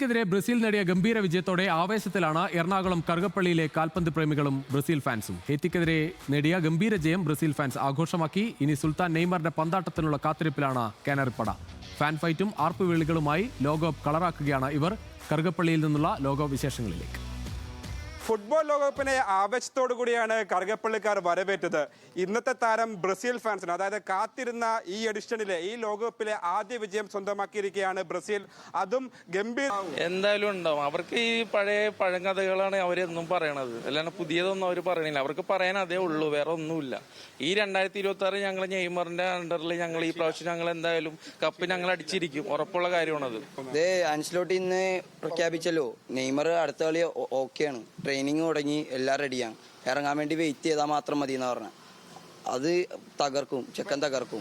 െതിരെ Brazil നേടിയ ഗംഭീര വിജയത്തോടെ ആവേശത്തിലാണ് എറണാകുളം കറുകപ്പള്ളിയിലെ കാൽപന്ത് പ്രേമികളും ബ്രസീൽ ഫാൻസും. ഹെയ്ത്തിക്കെതിരെ നേടിയ ഗംഭീര ജയം ബ്രസീൽ ഫാൻസ് ആഘോഷമാക്കി. ഇനി സുൽത്താൻ നെയ്മറിന്റെ പന്താട്ടത്തിനുള്ള കാത്തിരിപ്പിലാണ് കാനറിപ്പട. ഫാൻ ഫൈറ്റും ആർപ്പുവിളികളുമായി ലോകകപ്പ് കളറാക്കുകയാണ് ഇവർ. കറുകപ്പള്ളിയിൽ നിന്നുള്ള ലോകകപ്പ് വിശേഷങ്ങളിലേക്ക്. ഫുട്ബോൾ ലോകകപ്പിനെ ആവേശത്തോടു കൂടിയാണ് കറുകപ്പള്ളിക്കാർ വരവേറ്റത്. ഇന്നത്തെ താരം ബ്രസീൽ ഫാൻസിന്, അതായത് കാത്തിരുന്ന ഈ എഡിഷനിലെ ഈ ലോകകപ്പിലെ ആദ്യ വിജയം സ്വന്തമാക്കിയിരിക്കുകയാണ് ബ്രസീൽ. അതും ഗംഭീര എന്തായാലും ഉണ്ടാവും. അവർക്ക് ഈ പഴയ പഴങ്കഥകളാണ് അവരെന്നും പറയണത്, അല്ലാണ്ട് പുതിയതൊന്നും അവർ പറയണില്ല. അവർക്ക് പറയാൻ അതേ ഉള്ളൂ, വേറെ ഒന്നുമില്ല. ഈ 2026 ഞങ്ങൾ നെയ്മറിന്റെ അണ്ടറിൽ ഞങ്ങൾ ഈ പ്രാവശ്യം ഞങ്ങൾ എന്തായാലും കപ്പ് ഞങ്ങൾ അടിച്ചിരിക്കും, ഉറപ്പുള്ള കാര്യമാണത്. ആൻസിലോട്ടി ഇന്ന് പ്രഖ്യാപിച്ചല്ലോ, നെയ്മർ അടുത്ത കളി ഓക്കെയാണ്, ട്രെയിനിങ് തുടങ്ങി, എല്ലാം റെഡിയാണ്, ഇറങ്ങാൻ വേണ്ടി വെയിറ്റ് ചെയ്താൽ മാത്രം മതി എന്ന് പറഞ്ഞ അത് തകർക്കും, ചെക്കൻ തകർക്കും.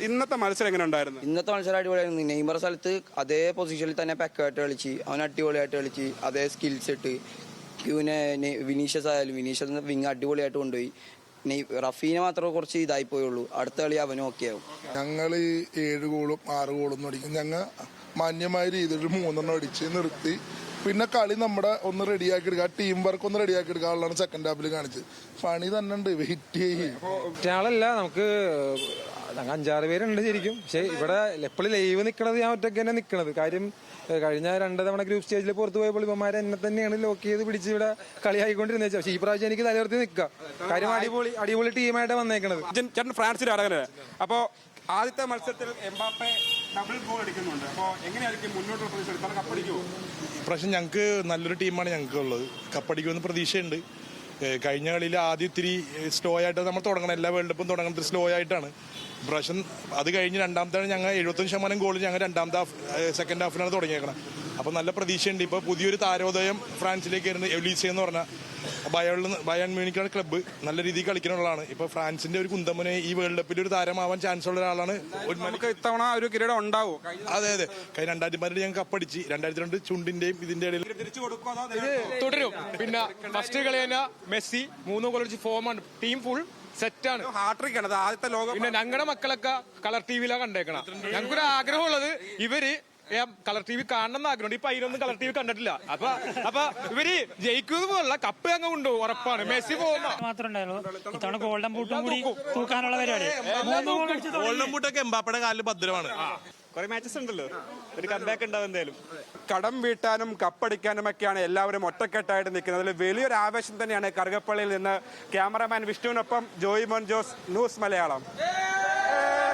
ഇന്നത്തെ മത്സരം എങ്ങനെ ഉണ്ടായിരുന്നു? ഇന്നത്തെ മത്സരം അടിപൊളിയായിരുന്നു. നെയ്മർ സ്ഥലത്ത് അതേ പൊസിഷനിൽ തന്നെ പെക്കായിട്ട് കളിച്ച്, അവൻ അടിപൊളിയായിട്ട് കളിച്ച്, അതേ സ്കിൽസ് ഇട്ട്. പിന്നെ വിനീഷ്യസ് ആയാലും, വിനീഷ്യസ് വിങ് അടിപൊളിയായിട്ട് കൊണ്ടുപോയി. റഫീനെ മാത്രമേ കുറച്ച് ഇതായി പോയുള്ളൂ, അടുത്ത കളി അവനും ഓക്കെ ആവും. ഞങ്ങൾ 7 ഗോളും 6 ഗോളും അടിക്കും. ഞങ്ങൾ മാന്യമായ രീതിയിൽ 3 അടിച്ച് നിർത്തി. പിന്നെ കളി നമ്മുടെ ഒന്ന് റെഡിയാക്കി എടുക്കുക, ടീം വർക്ക് ഒന്ന് റെഡിയാക്കി എടുക്കാനുള്ളതാണ് സെക്കൻഡ് ഹാഫിൽ കാണിച്ചത്. പണി തന്നെ ഉണ്ട്, വെയിറ്റ് ആളല്ല, നമുക്ക് 5-6 പേരുണ്ട് ശരിക്കും. പക്ഷെ ഇവിടെ എപ്പോഴും ലൈവ് നിൽക്കണത് ഞാൻ ഒറ്റയ്ക്ക് തന്നെ നിൽക്കണത്. കാര്യം കഴിഞ്ഞ 2 തവണ ഗ്രൂപ്പ് സ്റ്റേജിൽ പുറത്തു പോയപ്പോൾ ഇവന്മാരെ എന്നെ തന്നെയാണ് ലോക്ക് ചെയ്ത് പിടിച്ച് ഇവിടെ കളിയായിക്കൊണ്ടിരുന്നത്. പക്ഷേ ഈ പ്രാവശ്യം എനിക്ക് തലവർത്തി നിൽക്കാം. കാര്യം അടിപൊളി ടീമായിട്ട് വന്നേക്കണത്. ചേട്ടൻ ഫ്രാൻസിൽ അടങ്ങുന്നത്. അപ്പോൾ ആദ്യത്തെ മത്സരത്തിൽ എംബാപ്പെ ഡബിൾ ഗോൾ അടിക്കുന്നുണ്ട്. അപ്പോൾ എങ്ങനെയായിരിക്കും മുന്നോട്ടുള്ള പ്രതീക്ഷ? കപ്പടിക്കുമോ? ഇപ്രാവശ്യം ഞങ്ങൾക്ക് നല്ലൊരു ടീമാണ് ഞങ്ങൾക്ക് ഉള്ളത്. കപ്പടിക്കുമെന്ന് പ്രതീക്ഷയുണ്ട്. കഴിഞ്ഞ കളിയിൽ ആദ്യം ഇത്തിരി സ്ലോ ആയിട്ട് നമ്മൾ തുടങ്ങണം, എല്ലാ വേൾഡ് കപ്പും തുടങ്ങുന്നത് സ്ലോ ആയിട്ടാണ്. ഇപ്രാവശ്യം അത് കഴിഞ്ഞ് രണ്ടാമത്താണ് ഞങ്ങൾ 75% ഗോൾ ഞങ്ങൾ സെക്കൻഡ് ഹാഫിലാണ് തുടങ്ങിയേക്കണം. അപ്പോൾ നല്ല പ്രതീക്ഷയുണ്ട്. ഇപ്പോൾ പുതിയൊരു താരോദയം ഫ്രാൻസിലേക്ക് വരുന്നത് എവ്ലീസെ എന്ന് പറഞ്ഞാൽ ബയൺ മ്യൂണിക്കാണ് ക്ലബ്ബ്, നല്ല രീതിയിൽ കളിക്കാനുള്ളതാണ്. ഇപ്പോൾ ഫ്രാൻസിന്റെ ഒരു കുന്തമുനെ ഈ വേൾഡ് കപ്പിൽ ഒരു താരമാവാൻ ചാൻസ് ഉള്ള ഒരാളാണ്. നമുക്ക് ഇത്തവണ ഒരു കിരീടം ഉണ്ടാവും. അതെ, കഴിഞ്ഞ 2012 ഞങ്ങൾ കപ്പടിച്ച്, 2002 ചുണ്ടിന്റെയും ഇതിന്റെ ഇടയിൽ തുടരും. പിന്നെ ഫസ്റ്റ് കളി തന്നെ മെസ്സി 3 ഗോൾ അടിച്ച് ഫോമാണ്, ടീം ഫുൾ സെറ്റാണ്. ഹാട്രിക് ആണ് ആദ്യത്തെ ലോകം. പിന്നെ ഞങ്ങളുടെ മക്കളൊക്കെ കളർ ടിവിയിലാണ് കണ്ടേക്കണം. ഞങ്ങൾക്കൊരു ആഗ്രഹമുള്ളത് ഇവര് കളർ ടി വി കാണണമെന്ന് ആഗ്രഹമുണ്ട്. ഇപ്പൊ അതിലൊന്നും കളർ ടി വി കണ്ടിട്ടില്ല. അപ്പൊ ഇവര് ജയിക്കുന്നത് പോലുള്ള കപ്പ് അങ്ങ് കൊണ്ടുപോകും, ഉറപ്പാണ്. മെസ്സി പോകുന്ന മാത്രമേ ഗോൾഡൻ ബൂട്ടും കൂടി തൂക്കാനുള്ള പരിപാടി. ഗോൾഡൻ ബൂട്ടൊക്കെ എംബാപ്പയുടെ കാലിൽ ഭദ്രമാണ്. കുറെ മാച്ചസ് ഉണ്ടല്ലോ, ഒരു കംബാക്ക് ഉണ്ടാവും എന്തായാലും. കടം വീട്ടാനും കപ്പടിക്കാനും ഒക്കെയാണ് എല്ലാവരും ഒറ്റക്കെട്ടായിട്ട് നിൽക്കുന്നത്. അതിൽ വലിയൊരു ആവേശം തന്നെയാണ്. കറുകപ്പള്ളിയിൽ നിന്ന് ക്യാമറാമാൻ വിഷ്ണുവിനൊപ്പം ജോയി മോൻ ജോസ്, ന്യൂസ് മലയാളം.